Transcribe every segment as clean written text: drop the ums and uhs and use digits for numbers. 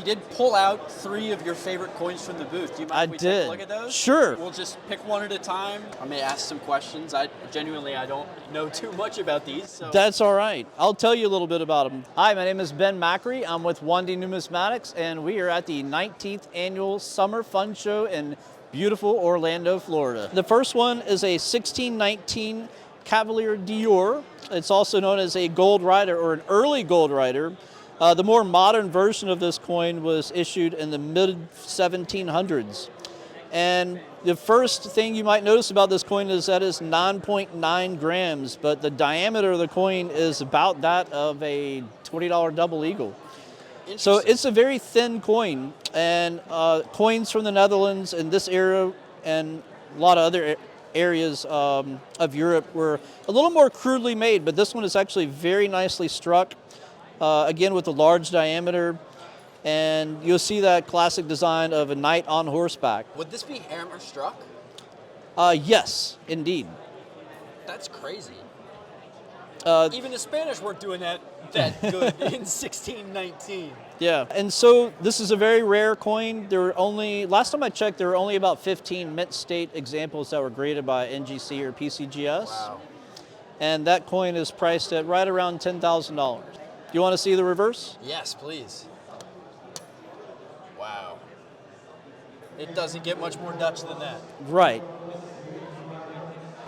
you did pull out 3 of your favorite coins from the booth. Do you mind if we take a look at those? Sure. We'll just pick one at a time. I may ask some questions. I don't know too much about these. So. That's all right. I'll tell you a little bit about them. Hi, my name is Ben Macri. I'm with Wondy Numismatics, and we are at the 19th Annual Summer Fun Show in beautiful Orlando, Florida. The first one is a 1619 Cavalier d'Or. It's also known as a Gold Rider or an early Gold Rider. The more modern version of this coin was issued in the mid-1700s. And the first thing you might notice about this coin is that it's 9.9 grams, but the diameter of the coin is about that of a $20 double eagle. So it's a very thin coin, and coins from the Netherlands in this era and a lot of other areas of Europe were a little more crudely made, but this one is actually very nicely struck. Again, with a large diameter, and you'll see that classic design of a knight on horseback. Would this be hammer struck? Yes, indeed. That's crazy. Even the Spanish weren't doing that good in 1619. Yeah, and so this is a very rare coin. There were only, last time I checked, there were only about 15 mint state examples that were graded by NGC or PCGS. Wow. And that coin is priced at right around $10,000. Do you want to see the reverse? Yes, please. Wow. It doesn't get much more Dutch than that. Right.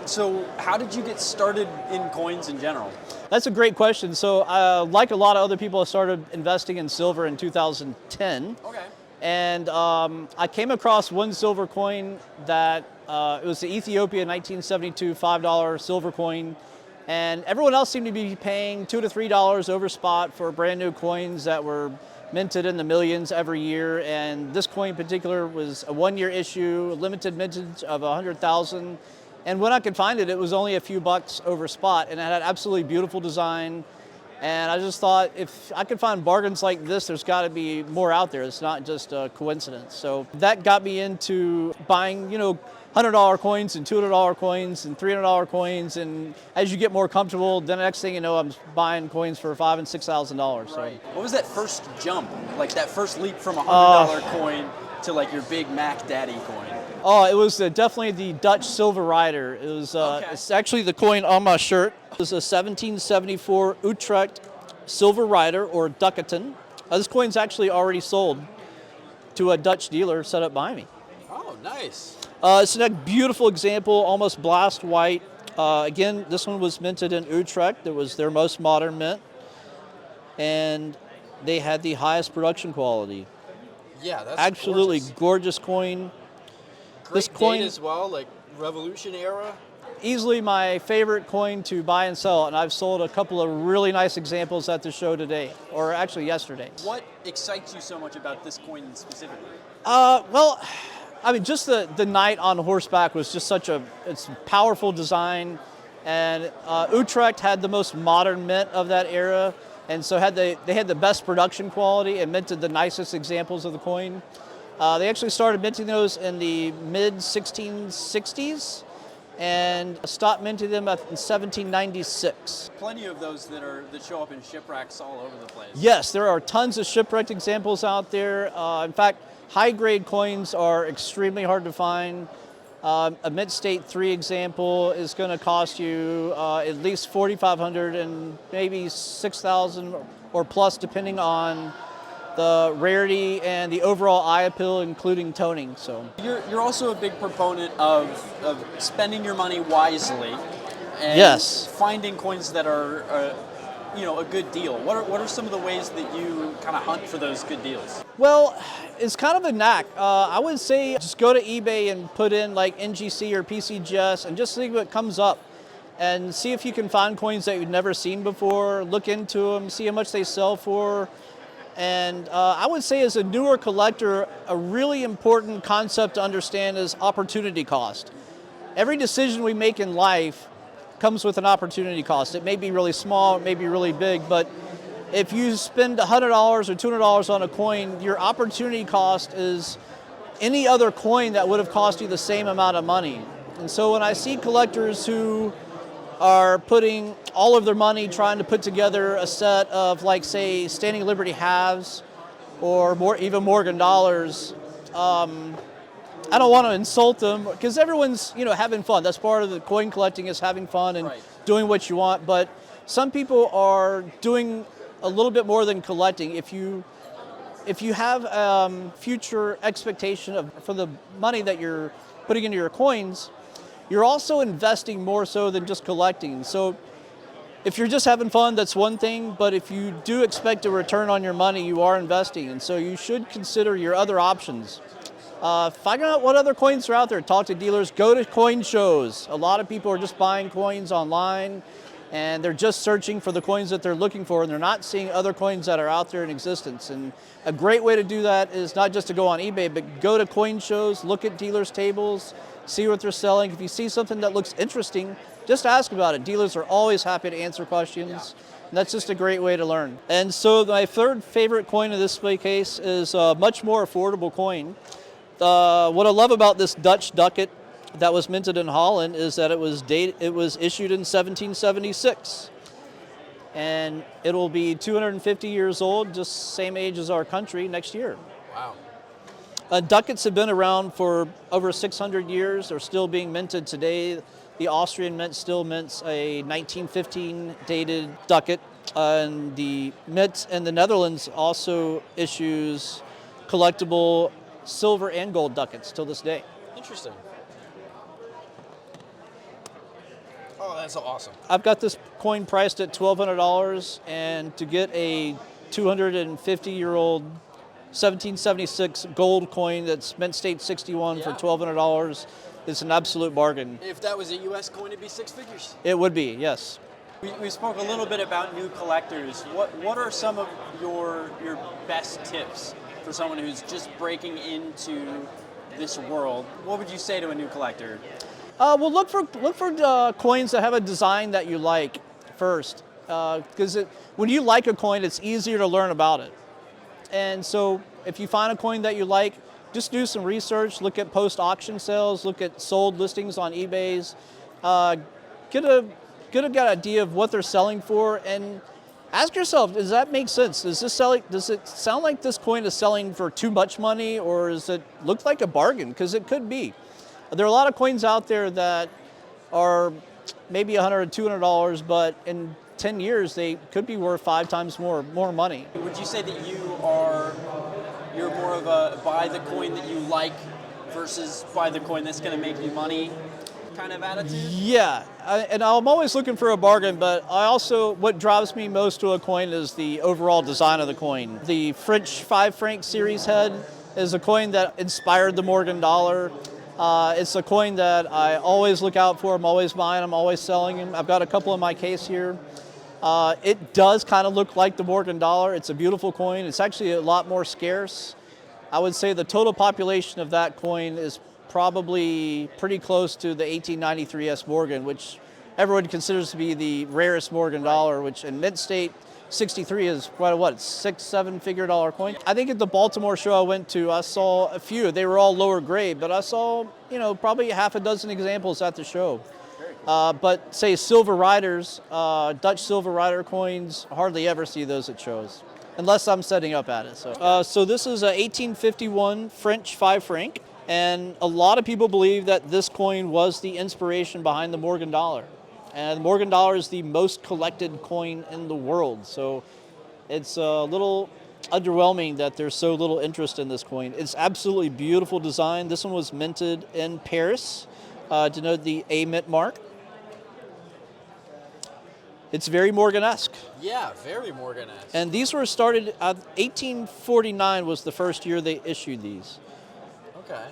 So how did you get started in coins in general? That's a great question. So like a lot of other people, I started investing in silver in 2010. Okay. And I came across one silver coin that, it was the Ethiopia 1972 $5 silver coin. And everyone else seemed to be paying $2 to $3 over spot for brand new coins that were minted in the millions every year. And this coin in particular was a 1-year issue, a limited mintage of 100,000. And when I could find it, it was only a few bucks over spot, and it had absolutely beautiful design. And I just thought, if I could find bargains like this, there's got to be more out there. It's not just a coincidence. So that got me into buying, $100 coins and $200 coins and $300 coins, and as you get more comfortable, then the next thing you know, I'm buying coins for $5,000 and $6,000. So. Right. What was that first jump, like that first leap from a $100 coin to like your big Mac Daddy coin? Oh, it was definitely the Dutch Silver Rider. It was. It's actually the coin on my shirt. It was a 1774 Utrecht Silver Rider or Ducatin. This coin's actually already sold to a Dutch dealer set up by me. Oh, nice. It's a beautiful example, almost blast white. Again, this one was minted in Utrecht. It was their most modern mint, and they had the highest production quality. Yeah, that's absolutely gorgeous. Gorgeous coin. Great this coin date as well, like Revolution era. Easily my favorite coin to buy and sell, and I've sold a couple of really nice examples at the show today, or actually yesterday. What excites you so much about this coin specifically? Well, I mean, just the knight on horseback was just it's a powerful design, and Utrecht had the most modern mint of that era, and so they had the best production quality and minted the nicest examples of the coin. They actually started minting those in the mid-1660s and stopped minting them in 1796. Plenty of those that show up in shipwrecks all over the place. Yes, there are tons of shipwrecked examples out there. In fact, high-grade coins are extremely hard to find. A mint state 3 example is going to cost you at least $4,500 and maybe $6,000 or plus, depending on the rarity and the overall eye appeal, including toning. So you're also a big proponent of spending your money wisely. And yes. Finding coins that are a good deal. What are some of the ways that you kind of hunt for those good deals? Well, it's kind of a knack. I would say just go to eBay and put in like NGC or PCGS and just see what comes up, and see if you can find coins that you've never seen before. Look into them, see how much they sell for. And I would say as a newer collector, a really important concept to understand is opportunity cost. Every decision we make in life comes with an opportunity cost. It may be really small, it may be really big, but if you spend $100 or $200 on a coin, your opportunity cost is any other coin that would have cost you the same amount of money. And so when I see collectors who are putting all of their money trying to put together a set of, like, say, Standing Liberty halves or even Morgan dollars. I don't want to insult them because everyone's, having fun. That's part of the coin collecting, is having fun and doing what you want. But some people are doing a little bit more than collecting. If you have future expectation for the money that you're putting into your coins, you're also investing more so than just collecting. So if you're just having fun, that's one thing. But if you do expect a return on your money, you are investing. And so you should consider your other options. Find out what other coins are out there. Talk to dealers. Go to coin shows. A lot of people are just buying coins online, and they're just searching for the coins that they're looking for, and they're not seeing other coins that are out there in existence. And a great way to do that is not just to go on eBay, but go to coin shows, look at dealers' tables, see what they're selling. If you see something that looks interesting, just ask about it. Dealers are always happy to answer questions. And that's just a great way to learn. And so my third favorite coin in this display case is a much more affordable coin. What I love about this Dutch Ducat that was minted in Holland is that it was issued in 1776, and it'll be 250 years old, just same age as our country next year. Wow. Ducats have been around for over 600 years. They're still being minted today. The Austrian Mint still mints a 1915 dated ducat, and the Mint in the Netherlands also issues collectible silver and gold ducats till this day. Interesting. Oh, that's awesome. I've got this coin priced at $1,200, and to get a 250-year-old 1776 gold coin that's mint state 61 for $1,200 is an absolute bargain. If that was a U.S. coin, it'd be six figures. It would be, yes. We spoke a little bit about new collectors. What are some of your best tips for someone who's just breaking into this world? What would you say to a new collector? Well, look for coins that have a design that you like first, because when you like a coin, it's easier to learn about it. And so if you find a coin that you like, just do some research, look at post-auction sales, look at sold listings on eBay's, get a good idea of what they're selling for, and ask yourself, does that make sense? Does it sound like this coin is selling for too much money, or does it look like a bargain? Because it could be. There are a lot of coins out there that are maybe $100, $200, but in 10 years they could be worth 5 times more money. Would you say that you're more of a buy the coin that you like versus buy the coin that's going to make you money kind of attitude? Yeah, and I'm always looking for a bargain, but what drives me most to a coin is the overall design of the coin. The French 5 franc series head is a coin that inspired the Morgan dollar. It's a coin that I always look out for. I'm always buying, I'm always selling them. I've got a couple in my case here. It does kind of look like the Morgan dollar. It's a beautiful coin. It's actually a lot more scarce. I would say the total population of that coin is probably pretty close to the 1893 S Morgan, which everyone considers to be the rarest Morgan dollar, which in mint state 63 is quite a 6-7 figure dollar coin. I think at the Baltimore show I went to, I saw a few. They were all lower grade, but I saw, probably half a dozen examples at the show. But say Silver Riders, Dutch Silver Rider coins, hardly ever see those at shows, unless I'm setting up at it. So this is a 1851 French 5 franc, and a lot of people believe that this coin was the inspiration behind the Morgan dollar. And the Morgan dollar is the most collected coin in the world. So it's a little underwhelming that there's so little interest in this coin. It's absolutely beautiful design. This one was minted in Paris, denote the A mint mark. It's very Morgan-esque. Yeah, very Morgan-esque. And these were started, 1849 was the first year they issued these. Okay.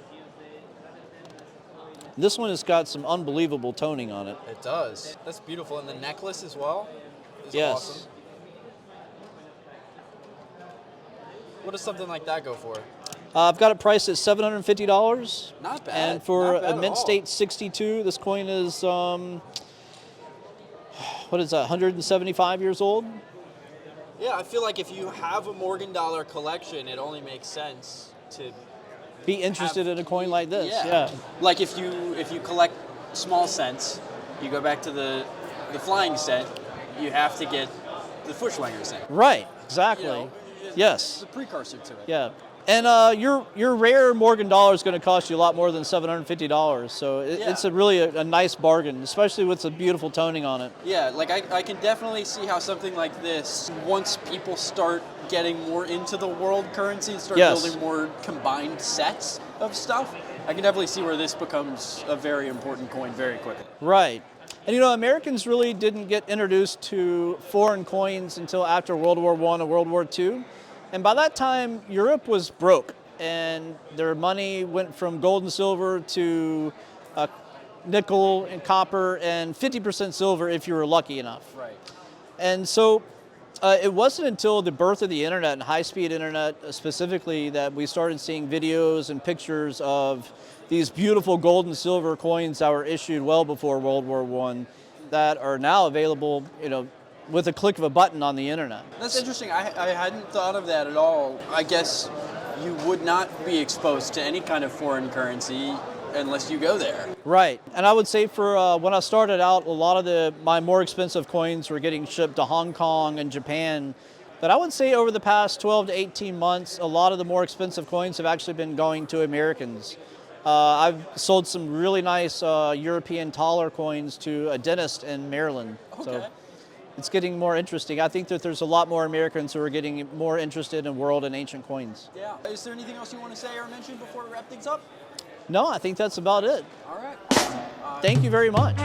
This one has got some unbelievable toning on it. It does. That's beautiful. And the necklace as well is yes. Awesome. What does something like that go for? I've got it priced at $750. Not bad. And for Not bad a mint state 62, this coin is, 175 years old? Yeah, I feel like if you have a Morgan dollar collection, it only makes sense to be interested in a coin like this. Yeah. Like if you collect small cents, you go back to the flying set, you have to get the Furschlanger set. Right, exactly. Yes. The precursor to it. Yeah. And your rare Morgan dollar is going to cost you a lot more than $750. So it's really a nice bargain, especially with the beautiful toning on it. Yeah, like I can definitely see how something like this, once people start getting more into the world currency and start building more combined sets of stuff, I can definitely see where this becomes a very important coin very quickly. Right. And Americans really didn't get introduced to foreign coins until after World War I and World War II. And by that time, Europe was broke, and their money went from gold and silver to nickel and copper and 50% silver if you were lucky enough. Right. And so it wasn't until the birth of the internet and high-speed internet specifically that we started seeing videos and pictures of these beautiful gold and silver coins that were issued well before World War I that are now available, with a click of a button on the internet. That's interesting. I hadn't thought of that at all. I guess you would not be exposed to any kind of foreign currency unless you go there. Right. And I would say for when I started out, a lot of my more expensive coins were getting shipped to Hong Kong and Japan. But I would say over the past 12 to 18 months, a lot of the more expensive coins have actually been going to Americans. I've sold some really nice European taller coins to a dentist in Maryland. Okay. So it's getting more interesting. I think that there's a lot more Americans who are getting more interested in world and ancient coins. Yeah. Is there anything else you want to say or mention before we wrap things up? No, I think that's about it. All right. Thank you very much.